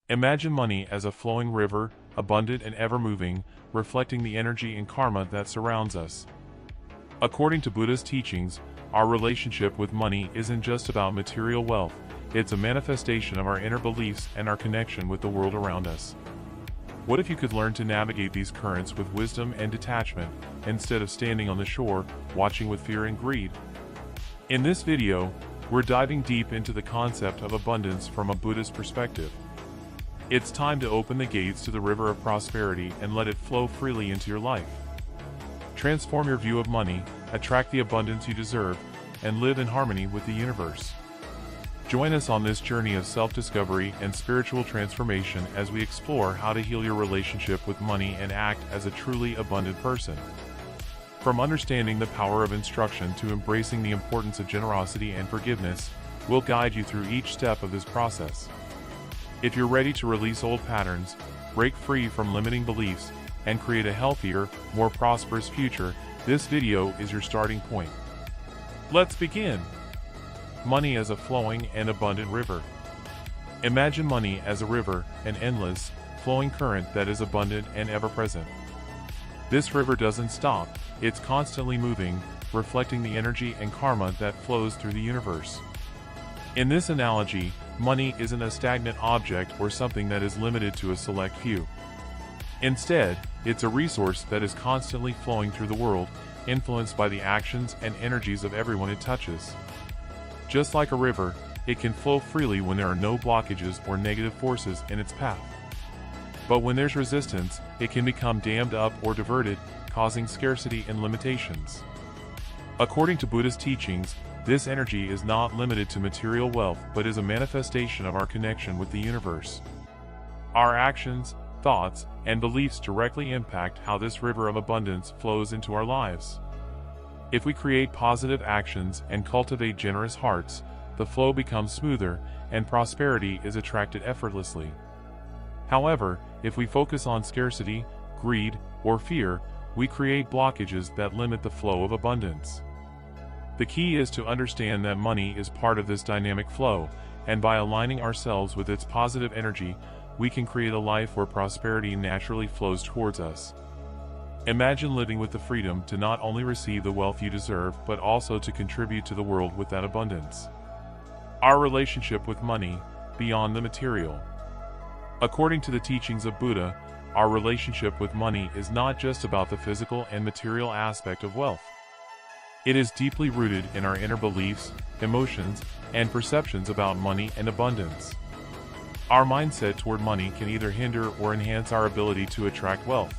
Imagine money as a flowing river, abundant and ever-moving, reflecting the energy and karma that surrounds us. According to Buddhist teachings, our relationship with money isn't just about material wealth, it's a manifestation of our inner beliefs and our connection with the world around us. What if you could learn to navigate these currents with wisdom and detachment, instead of standing on the shore, watching with fear and greed? In this video, we're diving deep into the concept of abundance from a Buddhist perspective. It's time to open the gates to the river of prosperity and let it flow freely into your life. Transform your view of money, attract the abundance you deserve, and live in harmony with the universe. Join us on this journey of self-discovery and spiritual transformation as we explore how to heal your relationship with money and act as a truly abundant person. From understanding the power of instruction to embracing the importance of generosity and forgiveness, we'll guide you through each step of this process. If you're ready to release old patterns, break free from limiting beliefs, and create a healthier, more prosperous future, this video is your starting point. Let's begin. Money as a flowing and abundant river. Imagine money as a river, an endless, flowing current that is abundant and ever-present. This river doesn't stop, it's constantly moving, reflecting the energy and karma that flows through the universe. In this analogy, money isn't a stagnant object or something that is limited to a select few. Instead, it's a resource that is constantly flowing through the world, influenced by the actions and energies of everyone it touches. Just like a river, it can flow freely when there are no blockages or negative forces in its path. But when there's resistance, it can become dammed up or diverted, causing scarcity and limitations. According to Buddhist teachings, this energy is not limited to material wealth but is a manifestation of our connection with the universe. Our actions, thoughts, and beliefs directly impact how this river of abundance flows into our lives. If we create positive actions and cultivate generous hearts, the flow becomes smoother, and prosperity is attracted effortlessly. However, if we focus on scarcity, greed, or fear, we create blockages that limit the flow of abundance. The key is to understand that money is part of this dynamic flow, and by aligning ourselves with its positive energy, we can create a life where prosperity naturally flows towards us. Imagine living with the freedom to not only receive the wealth you deserve but also to contribute to the world with that abundance. Our relationship with money, beyond the material. According to the teachings of Buddha, our relationship with money is not just about the physical and material aspect of wealth. It is deeply rooted in our inner beliefs, emotions, and perceptions about money and abundance. Our mindset toward money can either hinder or enhance our ability to attract wealth.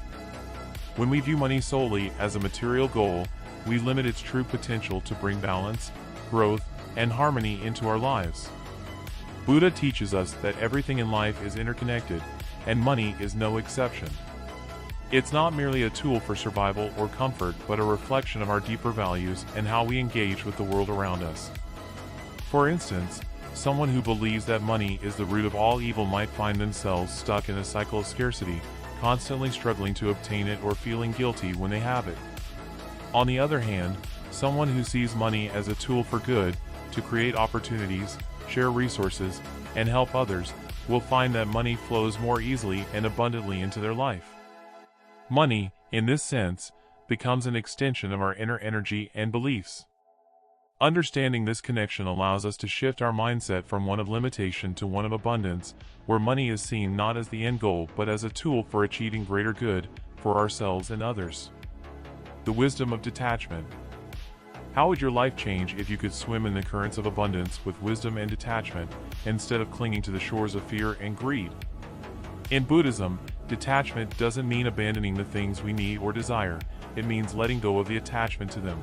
When we view money solely as a material goal, we limit its true potential to bring balance, growth, and harmony into our lives. Buddha teaches us that everything in life is interconnected, and money is no exception. It's not merely a tool for survival or comfort, but a reflection of our deeper values and how we engage with the world around us. For instance, someone who believes that money is the root of all evil might find themselves stuck in a cycle of scarcity, constantly struggling to obtain it or feeling guilty when they have it. On the other hand, someone who sees money as a tool for good, to create opportunities, share resources, and help others, will find that money flows more easily and abundantly into their life. Money, in this sense, becomes an extension of our inner energy and beliefs. Understanding this connection allows us to shift our mindset from one of limitation to one of abundance, where money is seen not as the end goal but as a tool for achieving greater good for ourselves and others. The wisdom of detachment. How would your life change if you could swim in the currents of abundance with wisdom and detachment, instead of clinging to the shores of fear and greed? In Buddhism, detachment doesn't mean abandoning the things we need or desire, it means letting go of the attachment to them.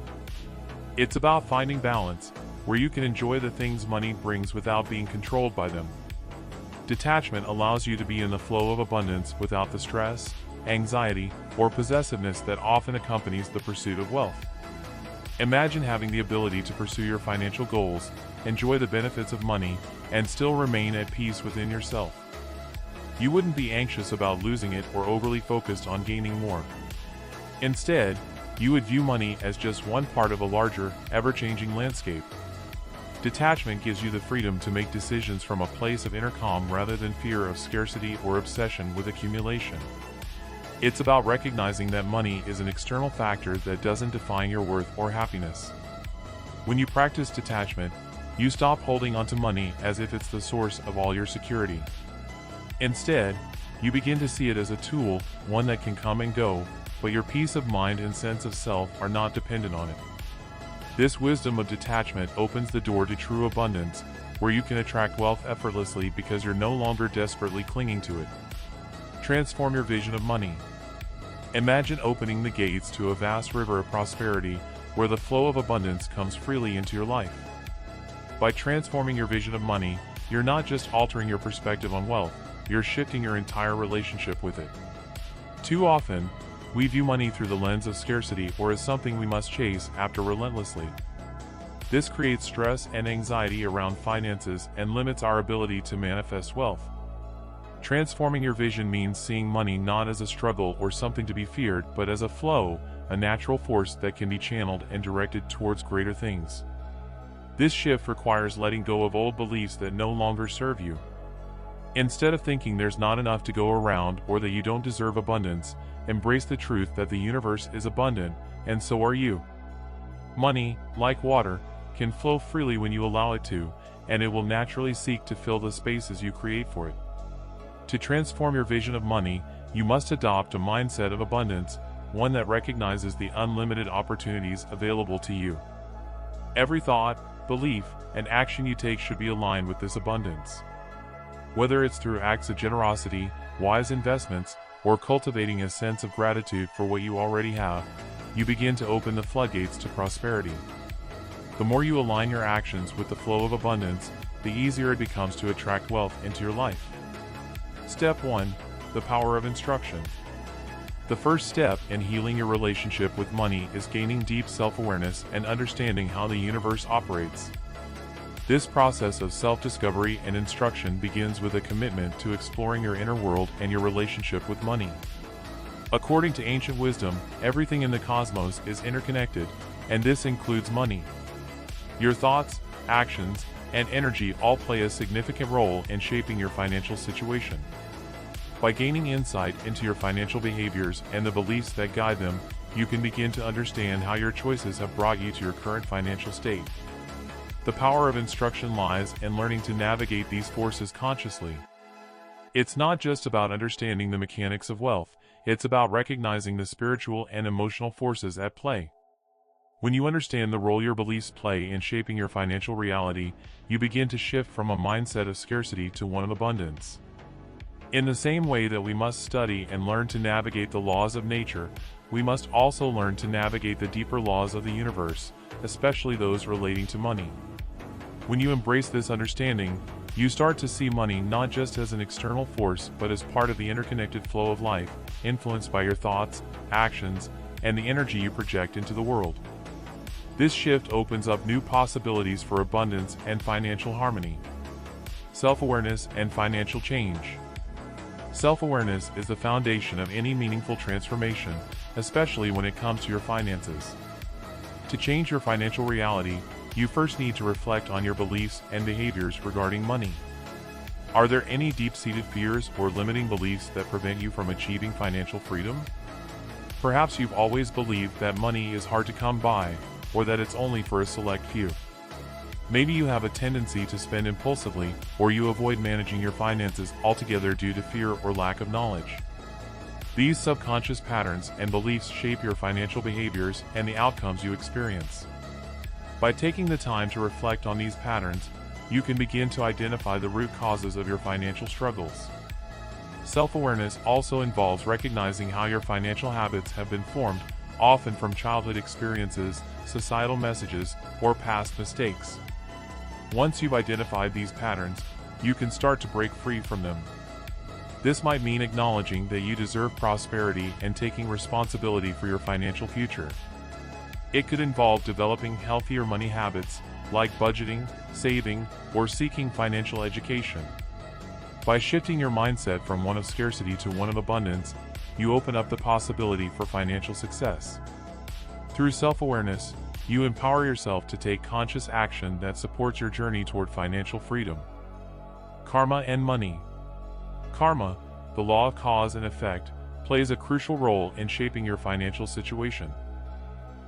It's about finding balance, where you can enjoy the things money brings without being controlled by them. Detachment allows you to be in the flow of abundance without the stress, anxiety, or possessiveness that often accompanies the pursuit of wealth. Imagine having the ability to pursue your financial goals, enjoy the benefits of money, and still remain at peace within yourself. You wouldn't be anxious about losing it or overly focused on gaining more. Instead, you would view money as just one part of a larger, ever-changing landscape. Detachment gives you the freedom to make decisions from a place of inner calm rather than fear of scarcity or obsession with accumulation. It's about recognizing that money is an external factor that doesn't define your worth or happiness. When you practice detachment, you stop holding onto money as if it's the source of all your security. Instead, you begin to see it as a tool, one that can come and go, but your peace of mind and sense of self are not dependent on it. This wisdom of detachment opens the door to true abundance, where you can attract wealth effortlessly because you're no longer desperately clinging to it. Transform your vision of money. Imagine opening the gates to a vast river of prosperity, where the flow of abundance comes freely into your life. By transforming your vision of money, you're not just altering your perspective on wealth, you're shifting your entire relationship with it. Too often, we view money through the lens of scarcity or as something we must chase after relentlessly. This creates stress and anxiety around finances and limits our ability to manifest wealth. Transforming your vision means seeing money not as a struggle or something to be feared, but as a flow, a natural force that can be channeled and directed towards greater things. This shift requires letting go of old beliefs that no longer serve you. Instead of thinking there's not enough to go around or that you don't deserve abundance, embrace the truth that the universe is abundant, and so are you. Money, like water, can flow freely when you allow it to, and it will naturally seek to fill the spaces you create for it. To transform your vision of money, you must adopt a mindset of abundance, one that recognizes the unlimited opportunities available to you. Every thought, belief, and action you take should be aligned with this abundance. Whether it's through acts of generosity, wise investments, or cultivating a sense of gratitude for what you already have, you begin to open the floodgates to prosperity. The more you align your actions with the flow of abundance, the easier it becomes to attract wealth into your life. Step 1. The power of instruction. The first step in healing your relationship with money is gaining deep self-awareness and understanding how the universe operates. This process of self-discovery and instruction begins with a commitment to exploring your inner world and your relationship with money. According to ancient wisdom, everything in the cosmos is interconnected, and this includes money. Your thoughts, actions, and energy all play a significant role in shaping your financial situation. By gaining insight into your financial behaviors and the beliefs that guide them, you can begin to understand how your choices have brought you to your current financial state. The power of instruction lies in learning to navigate these forces consciously. It's not just about understanding the mechanics of wealth, it's about recognizing the spiritual and emotional forces at play. When you understand the role your beliefs play in shaping your financial reality, you begin to shift from a mindset of scarcity to one of abundance. In the same way that we must study and learn to navigate the laws of nature, we must also learn to navigate the deeper laws of the universe, especially those relating to money. When you embrace this understanding, you start to see money not just as an external force but as part of the interconnected flow of life, influenced by your thoughts, actions, and the energy you project into the world. This shift opens up new possibilities for abundance and financial harmony. Self-awareness and financial change. Self-awareness is the foundation of any meaningful transformation, especially when it comes to your finances. To change your financial reality, you first need to reflect on your beliefs and behaviors regarding money. Are there any deep-seated fears or limiting beliefs that prevent you from achieving financial freedom? Perhaps you've always believed that money is hard to come by, or that it's only for a select few. Maybe you have a tendency to spend impulsively, or you avoid managing your finances altogether due to fear or lack of knowledge. These subconscious patterns and beliefs shape your financial behaviors and the outcomes you experience. By taking the time to reflect on these patterns, you can begin to identify the root causes of your financial struggles. Self-awareness also involves recognizing how your financial habits have been formed, often from childhood experiences, societal messages, or past mistakes. Once you've identified these patterns, you can start to break free from them. This might mean acknowledging that you deserve prosperity and taking responsibility for your financial future. It could involve developing healthier money habits, like budgeting, saving, or seeking financial education. By shifting your mindset from one of scarcity to one of abundance, you open up the possibility for financial success. Through self-awareness, you empower yourself to take conscious action that supports your journey toward financial freedom. Karma and money. Karma, the law of cause and effect, plays a crucial role in shaping your financial situation.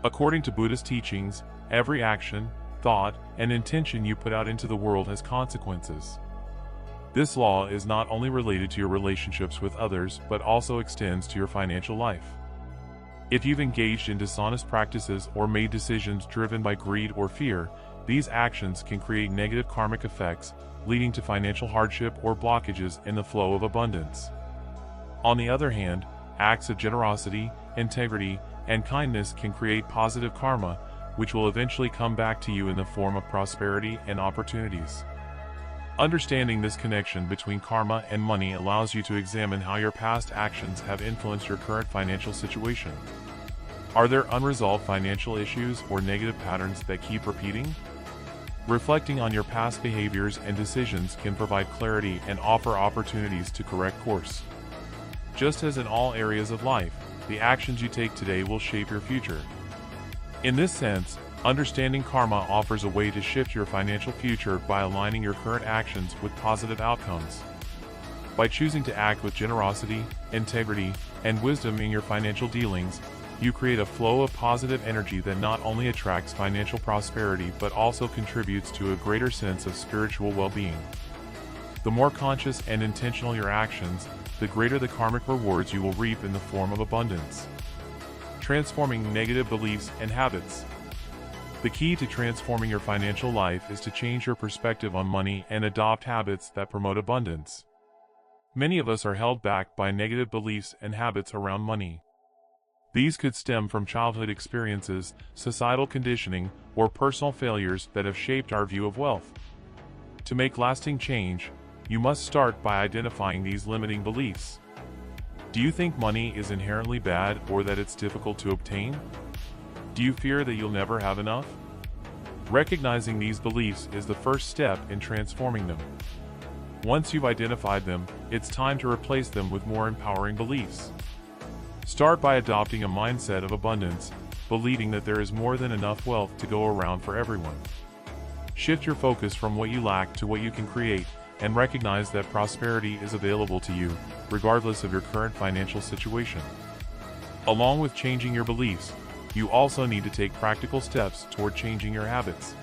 According to Buddhist teachings, every action, thought, and intention you put out into the world has consequences. This law is not only related to your relationships with others but also extends to your financial life. If you've engaged in dishonest practices or made decisions driven by greed or fear, these actions can create negative karmic effects, leading to financial hardship or blockages in the flow of abundance. On the other hand, acts of generosity, integrity, and kindness can create positive karma, which will eventually come back to you in the form of prosperity and opportunities. Understanding this connection between karma and money allows you to examine how your past actions have influenced your current financial situation. Are there unresolved financial issues or negative patterns that keep repeating? Reflecting on your past behaviors and decisions can provide clarity and offer opportunities to correct course. Just as in all areas of life, the actions you take today will shape your future. In this sense, understanding karma offers a way to shift your financial future by aligning your current actions with positive outcomes. By choosing to act with generosity, integrity, and wisdom in your financial dealings, you create a flow of positive energy that not only attracts financial prosperity but also contributes to a greater sense of spiritual well-being. The more conscious and intentional your actions, the greater the karmic rewards you will reap in the form of abundance. Transforming negative beliefs and habits. The key to transforming your financial life is to change your perspective on money and adopt habits that promote abundance. Many of us are held back by negative beliefs and habits around money. These could stem from childhood experiences, societal conditioning, or personal failures that have shaped our view of wealth. To make lasting change, you must start by identifying these limiting beliefs. Do you think money is inherently bad or that it's difficult to obtain? Do you fear that you'll never have enough? Recognizing these beliefs is the first step in transforming them. Once you've identified them, it's time to replace them with more empowering beliefs. Start by adopting a mindset of abundance, believing that there is more than enough wealth to go around for everyone. Shift your focus from what you lack to what you can create, and recognize that prosperity is available to you, regardless of your current financial situation. Along with changing your beliefs, you also need to take practical steps toward changing your habits.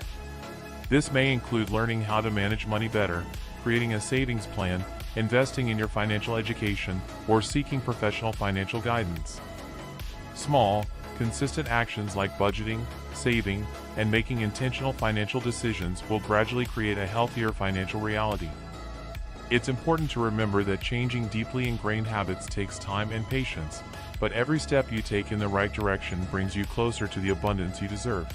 This may include learning how to manage money better, creating a savings plan, investing in your financial education, or seeking professional financial guidance. Small, consistent actions like budgeting, saving, and making intentional financial decisions will gradually create a healthier financial reality. It's important to remember that changing deeply ingrained habits takes time and patience, but every step you take in the right direction brings you closer to the abundance you deserve.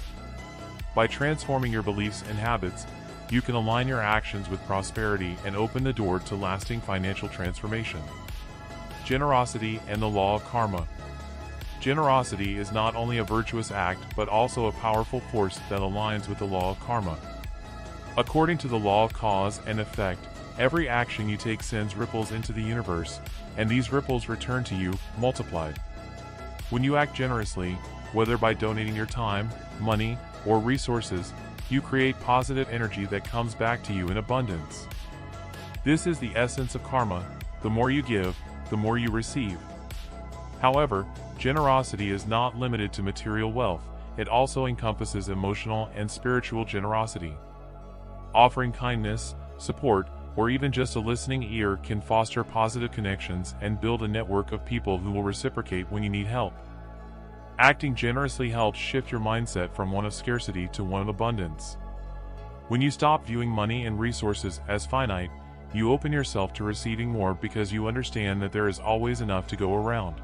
By transforming your beliefs and habits, you can align your actions with prosperity and open the door to lasting financial transformation. Generosity and the law of karma. Generosity is not only a virtuous act but also a powerful force that aligns with the law of karma. According to the law of cause and effect, every action you take sends ripples into the universe, and these ripples return to you, multiplied. When you act generously, whether by donating your time, money, or resources, you create positive energy that comes back to you in abundance. This is the essence of karma: the more you give, the more you receive. However, generosity is not limited to material wealth, it also encompasses emotional and spiritual generosity. Offering kindness, support, or even just a listening ear can foster positive connections and build a network of people who will reciprocate when you need help. Acting generously helps shift your mindset from one of scarcity to one of abundance. When you stop viewing money and resources as finite, you open yourself to receiving more because you understand that there is always enough to go around.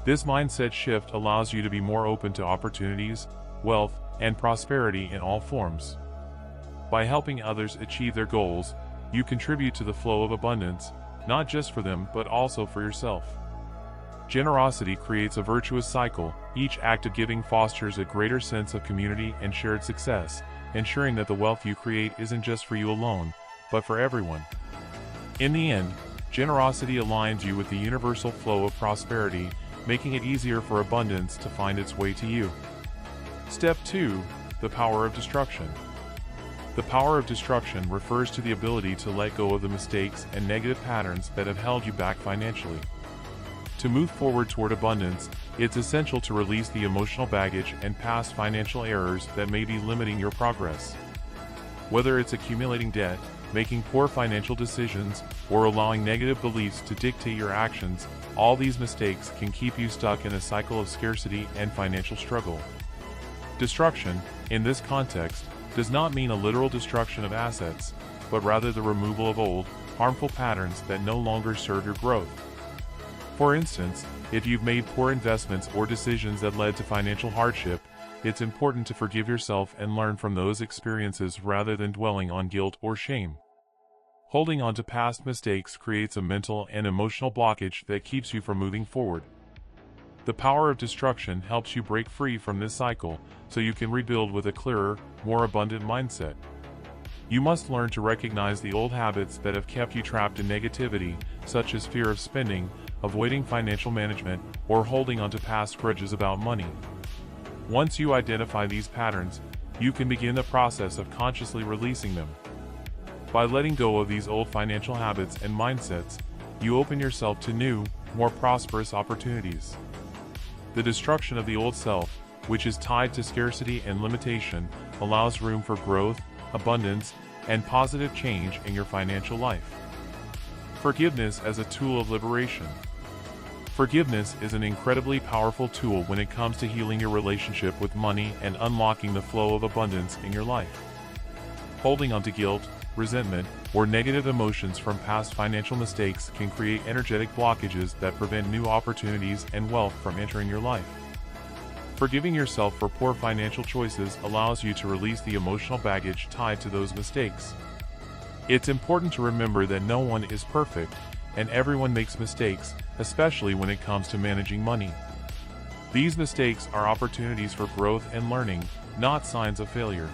This mindset shift allows you to be more open to opportunities, wealth, and prosperity in all forms. By helping others achieve their goals, you contribute to the flow of abundance, not just for them but also for yourself. Generosity creates a virtuous cycle. Each act of giving fosters a greater sense of community and shared success, ensuring that the wealth you create isn't just for you alone, but for everyone. In the end, generosity aligns you with the universal flow of prosperity, making it easier for abundance to find its way to you. Step 2. The power of destruction. The power of destruction refers to the ability to let go of the mistakes and negative patterns that have held you back financially. To move forward toward abundance, it's essential to release the emotional baggage and past financial errors that may be limiting your progress. Whether it's accumulating debt, making poor financial decisions, or allowing negative beliefs to dictate your actions, all these mistakes can keep you stuck in a cycle of scarcity and financial struggle. Destruction, in this context, does not mean a literal destruction of assets, but rather the removal of old, harmful patterns that no longer serve your growth. For instance, if you've made poor investments or decisions that led to financial hardship, it's important to forgive yourself and learn from those experiences rather than dwelling on guilt or shame. Holding on to past mistakes creates a mental and emotional blockage that keeps you from moving forward. The power of destruction helps you break free from this cycle so you can rebuild with a clearer, more abundant mindset. You must learn to recognize the old habits that have kept you trapped in negativity, such as fear of spending, avoiding financial management, or holding on to past grudges about money. Once you identify these patterns, you can begin the process of consciously releasing them. By letting go of these old financial habits and mindsets, you open yourself to new, more prosperous opportunities. The destruction of the old self, which is tied to scarcity and limitation, allows room for growth, abundance, and positive change in your financial life. Forgiveness as a tool of liberation. Forgiveness is an incredibly powerful tool when it comes to healing your relationship with money and unlocking the flow of abundance in your life. Holding on to guilt, resentment, or negative emotions from past financial mistakes can create energetic blockages that prevent new opportunities and wealth from entering your life. Forgiving yourself for poor financial choices allows you to release the emotional baggage tied to those mistakes. It's important to remember that no one is perfect, and everyone makes mistakes, especially when it comes to managing money. These mistakes are opportunities for growth and learning, not signs of failure.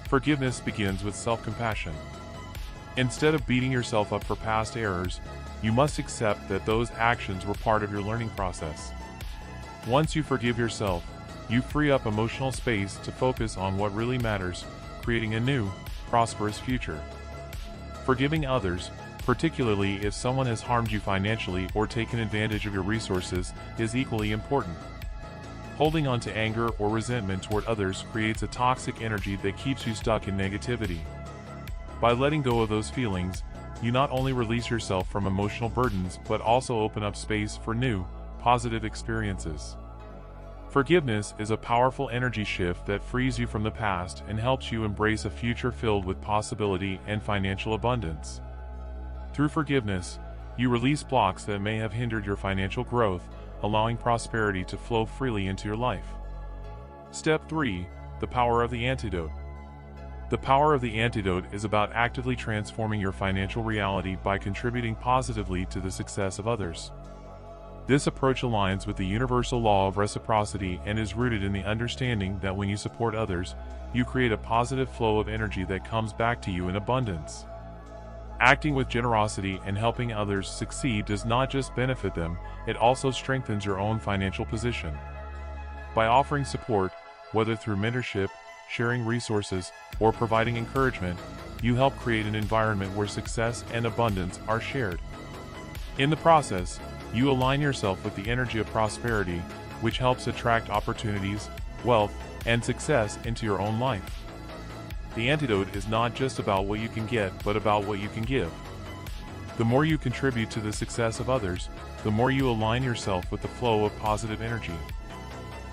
Forgiveness begins with self-compassion. Instead of beating yourself up for past errors, you must accept that those actions were part of your learning process. Once you forgive yourself, you free up emotional space to focus on what really matters, creating a new, prosperous future. Forgiving others, particularly if someone has harmed you financially or taken advantage of your resources, is equally important. Holding on to anger or resentment toward others creates a toxic energy that keeps you stuck in negativity. By letting go of those feelings, you not only release yourself from emotional burdens but also open up space for new, positive experiences. Forgiveness is a powerful energy shift that frees you from the past and helps you embrace a future filled with possibility and financial abundance. Through forgiveness, you release blocks that may have hindered your financial growth, allowing prosperity to flow freely into your life. Step 3. The power of the antidote. The power of the antidote is about actively transforming your financial reality by contributing positively to the success of others. This approach aligns with the universal law of reciprocity and is rooted in the understanding that when you support others, you create a positive flow of energy that comes back to you in abundance. Acting with generosity and helping others succeed does not just benefit them, it also strengthens your own financial position. By offering support, whether through mentorship, sharing resources, or providing encouragement, you help create an environment where success and abundance are shared. In the process, you align yourself with the energy of prosperity, which helps attract opportunities, wealth, and success into your own life. The antidote is not just about what you can get, but about what you can give. The more you contribute to the success of others, the more you align yourself with the flow of positive energy.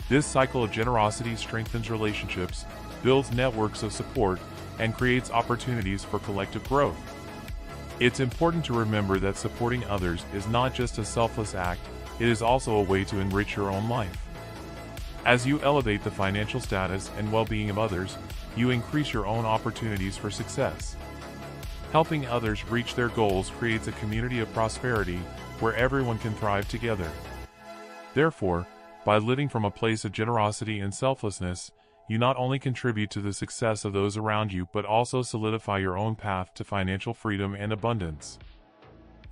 This cycle of generosity strengthens relationships, builds networks of support, and creates opportunities for collective growth. It's important to remember that supporting others is not just a selfless act, it is also a way to enrich your own life. As you elevate the financial status and well-being of others, you increase your own opportunities for success. Helping others reach their goals creates a community of prosperity where everyone can thrive together. Therefore, by living from a place of generosity and selflessness, you not only contribute to the success of those around you but also solidify your own path to financial freedom and abundance.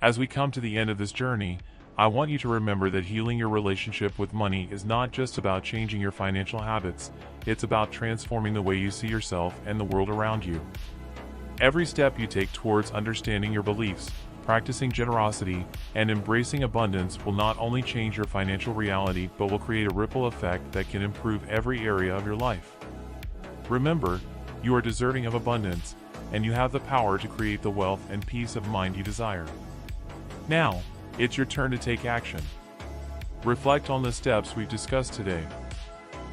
As we come to the end of this journey, I want you to remember that healing your relationship with money is not just about changing your financial habits, it's about transforming the way you see yourself and the world around you. Every step you take towards understanding your beliefs, practicing generosity, and embracing abundance will not only change your financial reality but will create a ripple effect that can improve every area of your life. Remember, you are deserving of abundance, and you have the power to create the wealth and peace of mind you desire. Now, it's your turn to take action. Reflect on the steps we've discussed today.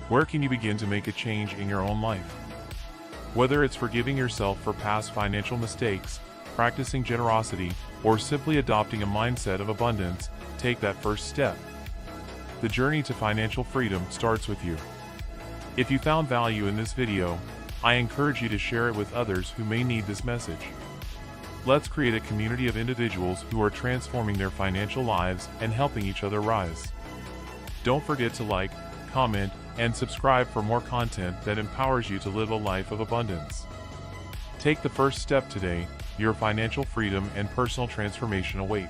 Where can you begin to make a change in your own life? Whether it's forgiving yourself for past financial mistakes, practicing generosity, or simply adopting a mindset of abundance, take that first step. The journey to financial freedom starts with you. If you found value in this video, I encourage you to share it with others who may need this message. Let's create a community of individuals who are transforming their financial lives and helping each other rise. Don't forget to like, comment, and subscribe for more content that empowers you to live a life of abundance. Take the first step today, your financial freedom and personal transformation await.